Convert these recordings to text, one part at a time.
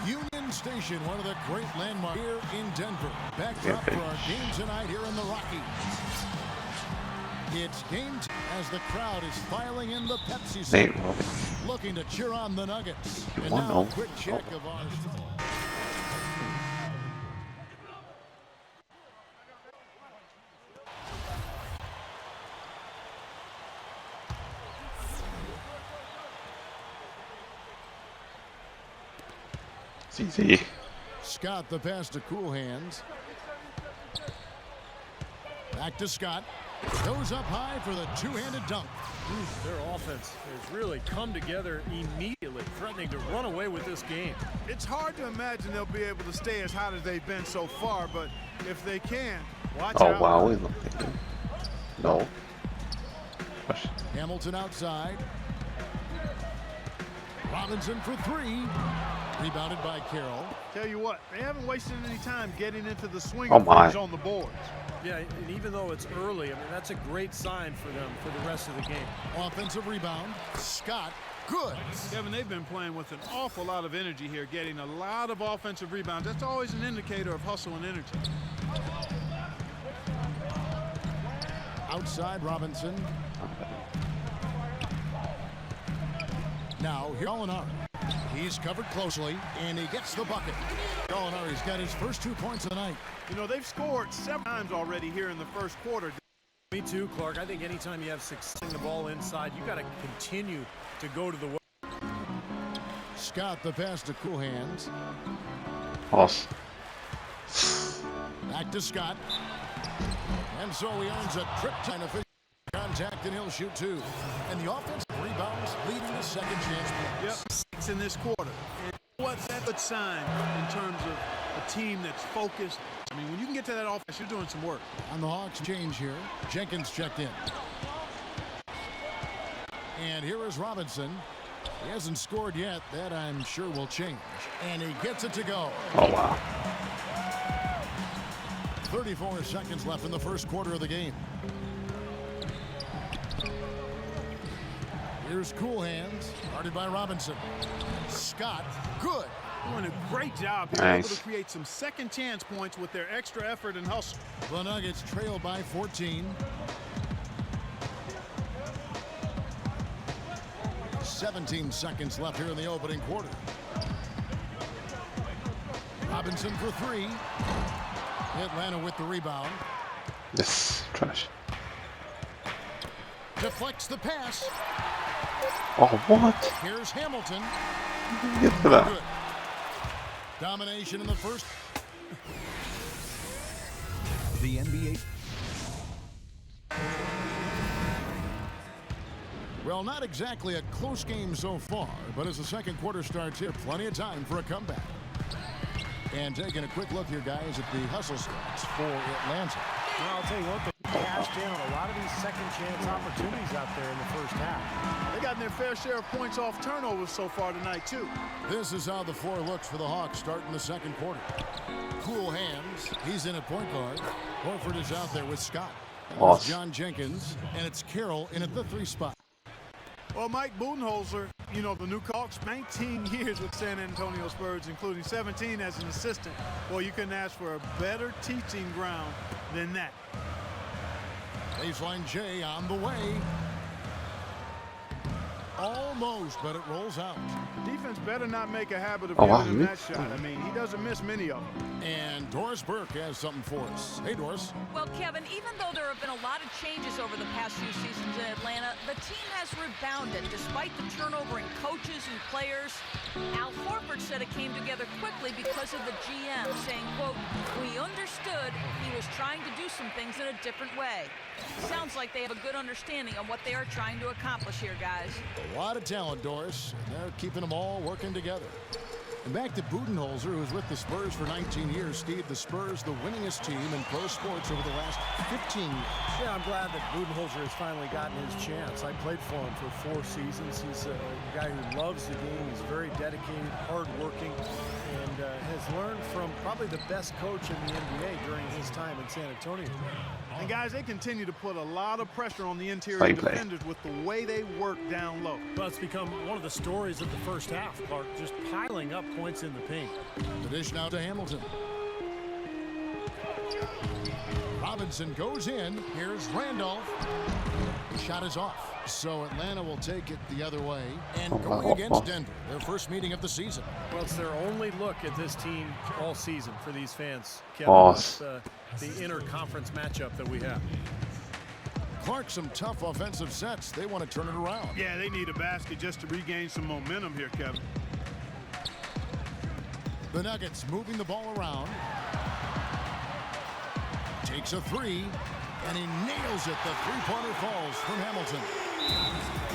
Union Station, one of the great landmarks here in Denver. Backdrop for our game tonight here in the Rockies. It's game as the crowd is filing in the Pepsi Center, looking to cheer on the Nuggets. And now a quick check of ours. It's easy. Scott, the pass to Cool Hands. Back to Scott. Goes up high for the two-handed dunk. Their offense has really come together immediately, threatening to run away with this game. It's hard to imagine they'll be able to stay as hot as they've been so far, but if they can, watch out. Oh, wow. No. Hamilton outside. Robinson for three. Rebounded by Carroll. Tell you what, they haven't wasted any time getting into the swing of things on the boards. Yeah, and even though it's early, I mean, that's a great sign for them for the rest of the game. Offensive rebound. Scott, good. Kevin, they've been playing with an awful lot of energy here, getting a lot of offensive rebounds. That's always an indicator of hustle and energy. Outside Robinson. Now, here Gallinari. He's covered closely, and he gets the bucket. Gallinari's got his first 2 points of the night. You know, they've scored 7 times already here in the first quarter. Me too, Clark. I think anytime you have success the ball inside, you got to continue to go to the well. Scott, the pass to Cool Hands. Awesome. Back to Scott. And so he earns a trip time to contact, and he'll shoot 2. And the offense rebounds, leading the second chance points. Yep, 6 in this quarter. And what's that good sign in terms of a team that's focused? I mean, when you can get to that offense, you're doing some work. On the Hawks change here. Jenkins checked in. And here is Robinson. He hasn't scored yet. That, I'm sure, will change. And he gets it to go. Oh, wow. 34 seconds left in the first quarter of the game. Here's Cool Hands, guarded by Robinson. Scott, good. Doing a great job here, able to create some second chance points with their extra effort and hustle. The Nuggets trail by 14. 17 seconds left here in the opening quarter. Robinson for 3. Atlanta with the rebound. This trash. Deflects the pass. Oh, what? Here's Hamilton. Get to that. Good. Domination in the first. The NBA. Well, not exactly a close game so far, but as the second quarter starts here, plenty of time for a comeback. And taking a quick look here, guys, at the hustle stats for Atlanta. Well, I'll tell you what, they cashed in on a lot of these second chance opportunities out there in the first half. They got their fair share of points off turnovers so far tonight, too. This is how the floor looks for the Hawks starting the second quarter. Cool Hands. He's in at point guard. Horford is out there with Scott. Awesome. John Jenkins, and it's Carroll in at the 3 spot. Well, Mike Budenholzer, you know, the new coach, 19 years with San Antonio Spurs, including 17 as an assistant. Well, you couldn't ask for a better teaching ground than that. Baseline J on the way. Almost, but it rolls out. The defense better not make a habit of wow, giving him that shot. I mean, he doesn't miss many of them. And Doris Burke has something for us. Hey, Doris. Well, Kevin, even though there have been a lot of changes over the past few seasons in Atlanta, the team has rebounded despite the turnover in coaches and players. Al Horford said it came together quickly because of the GM, saying, quote, "We understood he was trying to do some things in a different way." Sounds like they have a good understanding of what they are trying to accomplish here, guys. A lot of talent, Doris, and they're keeping them all working together. And back to Budenholzer, who's with the Spurs for 19 years. Steve, the Spurs, the winningest team in pro sports over the last 15 years. Yeah, I'm glad that Budenholzer has finally gotten his chance. I played for him for 4 seasons. He's a guy who loves the game. He's very dedicated, hardworking, and has learned from probably the best coach in the NBA during his time in San Antonio. And guys, they continue to put a lot of pressure on the interior defenders with the way they work down low. Well, it's become one of the stories of the first half, Clark, just piling up points in the paint. The dish now to Hamilton. Robinson goes in. Here's Randolph. The shot is off. So Atlanta will take it the other way. And going against Denver, their first meeting of the season. Well, it's their only look at this team all season for these fans, Kevin. With, the inter-conference matchup that we have. Clark, some tough offensive sets. They want to turn it around. Yeah, they need a basket just to regain some momentum here, Kevin. The Nuggets moving the ball around. Takes a three, and he nails it. The three-pointer falls from Hamilton.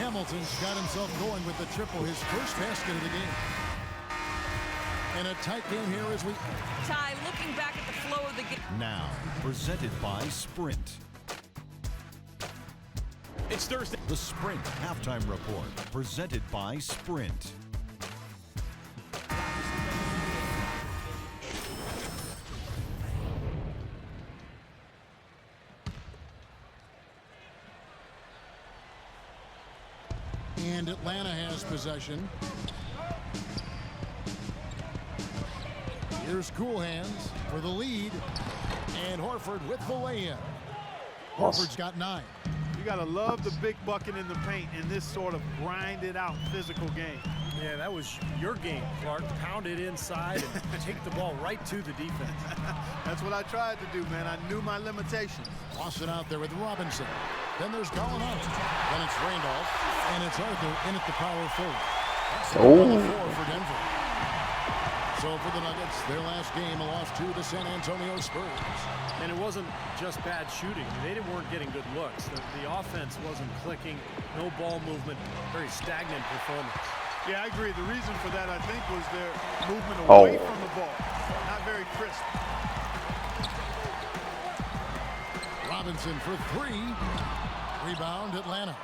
Hamilton's got himself going with the triple, his first basket of the game. And a tight game here as we... Ty, looking back at the flow of the game. Now, presented by Sprint. It's Thursday. The Sprint Halftime Report, presented by Sprint. And Atlanta has possession. Here's Cool Hands for the lead. And Horford with the lay-in. Horford's got 9. You got to love the big bucket in the paint in this sort of grinded-out physical game. Yeah, that was your game, Clark. Pound it inside and take the ball right to the defense. That's what I tried to do, man. I knew my limitations. Toss it out there with Robinson. Then there's Gallinari. Then it's Randolph. And it's Arthur in at the power forward. That's the 4 for Denver. So for the Nuggets, their last game, a loss to the San Antonio Spurs. And it wasn't just bad shooting. They weren't getting good looks. The offense wasn't clicking. No ball movement. Very stagnant performance. Yeah, I agree. The reason for that, I think, was their movement away from the ball. Not very crisp. Robinson for 3. Rebound, Atlanta.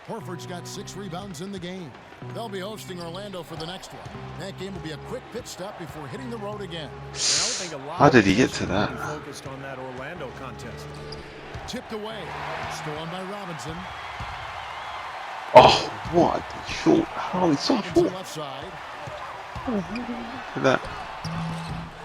Horford's got 6 rebounds in the game. They'll be hosting Orlando for the next one. That game will be a quick pit stop before hitting the road again. How did he get to that? Focused on that Orlando contest. Tipped away. Stolen by Robinson. Oh, what? Short. How is so Robinson short? left side. Look at that.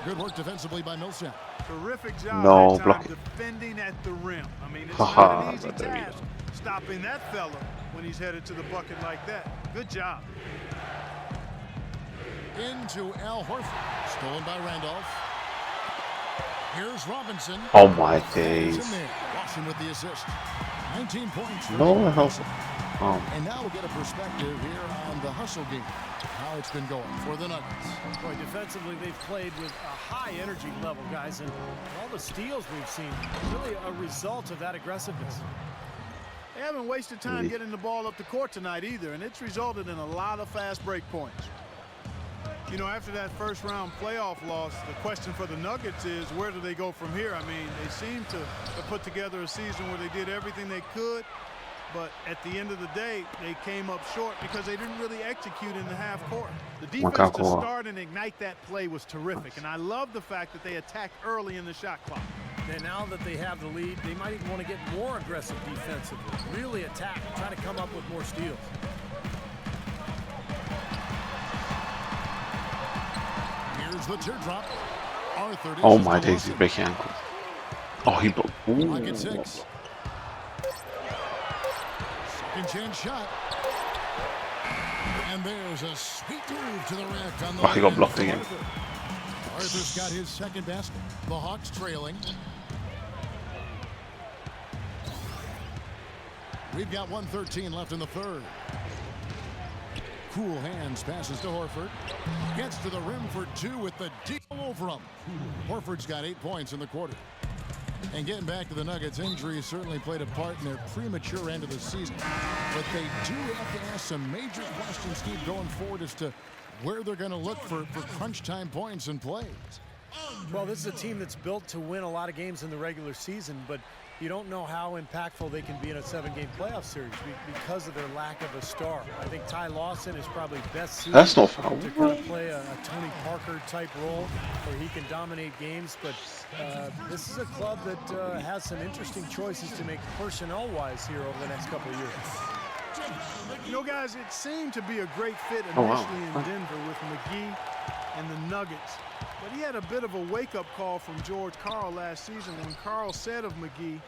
Good work defensively by Millsap. Terrific job No, that time block. defending at the rim. I mean, it's Haha, not an easy but there you task stopping that fella when he's headed to the bucket like that. Good job. Into Al Horford. Stolen by Randolph. Here's Robinson. Oh my It's days. in there. Washington with the assist. 19 points. for No, Nick how? Robinson. Oh. And now we'll get a perspective here on the hustle game. How it's been going for the Nuggets. Boy, defensively, they've played with a high energy level, guys, and all the steals we've seen, really a result of that aggressiveness. They haven't wasted time getting the ball up the court tonight either, and it's resulted in a lot of fast break points. You know, after that first round playoff loss, the question for the Nuggets is, where do they go from here? I mean, they seem to have put together a season where they did everything they could, but at the end of the day, they came up short because they didn't really execute in the half court. The defense to start and ignite that play was terrific, and I love the fact that they attacked early in the shot clock. And now that they have the lead, they might even want to get more aggressive defensively, really attack, try to come up with more steals. Here's the teardrop. Arthur. Oh my days, he's breaking ankles. Oh, he broke. Lock at 6. Second chance shot. And there's a sweet move to the rack on the Oh, he got blocked again. Arthur's got his second basket. The Hawks trailing. We've got 1:13 left in the third. Cool Hands passes to Horford. Gets to the rim for 2 with the deal over him. Horford's got 8 points in the quarter. And getting back to the Nuggets, injuries certainly played a part in their premature end of the season. But they do have to ask some major questions, Steve, going forward as to where they're going to look for crunch time points and plays. Well, this is a team that's built to win a lot of games in the regular season, but you don't know how impactful they can be in a 7-game playoff series because of their lack of a star. I think Ty Lawson is probably best suited That's not foul. to kind of play a Tony Parker type role where he can dominate games, but this is a club that has some interesting choices to make personnel-wise here over the next couple of years. You know, guys, it seemed to be a great fit initially in Denver with McGee, Nuggets. But he had a bit of a wake-up call from George Karl last season when Karl said of McGee,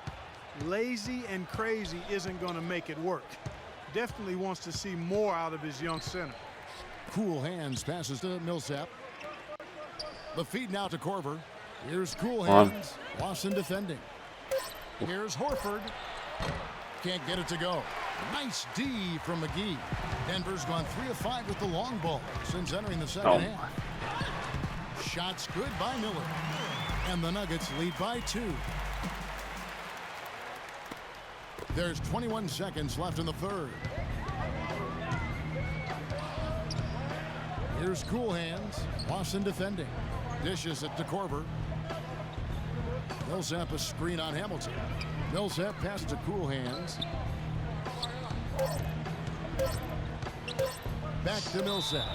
lazy and crazy isn't going to make it work. Definitely wants to see more out of his young center. Cool hands passes to Millsap. The feed now to Korver. Here's Cool hands. Lawson defending. Here's Horford. Can't get it to go. Nice D from McGee. Denver's gone 3 of 5 with the long ball since entering the second half. Shots good by Miller. And the Nuggets lead by 2. There's 21 seconds left in the third. Here's Cool hands. Lawson defending. Dishes it to Korver. Millsap a screen on Hamilton. Millsap pass to Cool hands. Back to Millsap.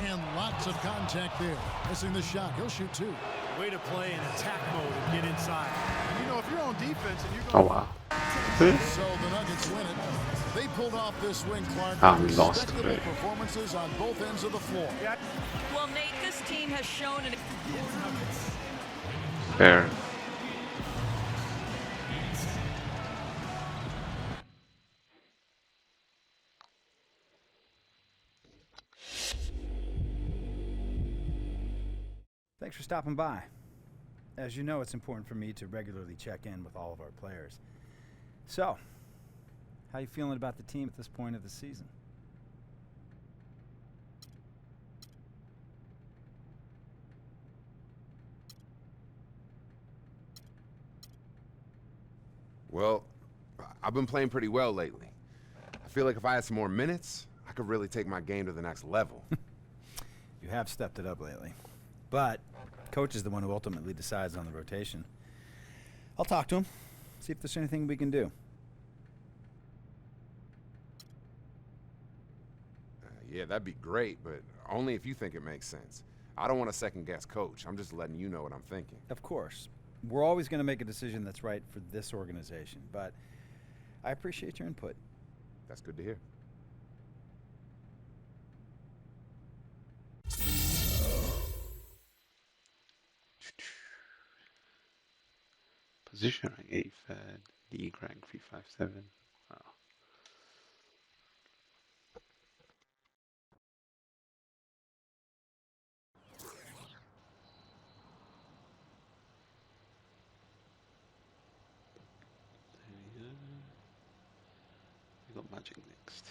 And lots of contact there. Missing the shot. He'll shoot 2. Way to play in attack mode and get inside. You know, if you're on defense and you're going So the Nuggets win it. They pulled off this win, Clark. We lost. Performances on both ends of the floor. Well, Nate, this team has shown an... Fair. Thanks for stopping by. As you know, it's important for me to regularly check in with all of our players. So, how you feeling about the team at this point of the season? Well, I've been playing pretty well lately. I feel like if I had some more minutes, I could really take my game to the next level. You have stepped it up lately. But coach is the one who ultimately decides on the rotation. I'll talk to him, see if there's anything we can do. Yeah, that'd be great, but only if you think it makes sense. I don't want to second-guess coach. I'm just letting you know what I'm thinking. Of course. We're always going to make a decision that's right for this organization, but I appreciate your input. That's good to hear. Position rank 83rd, league rank 357. Wow. There we go. We got Magic next.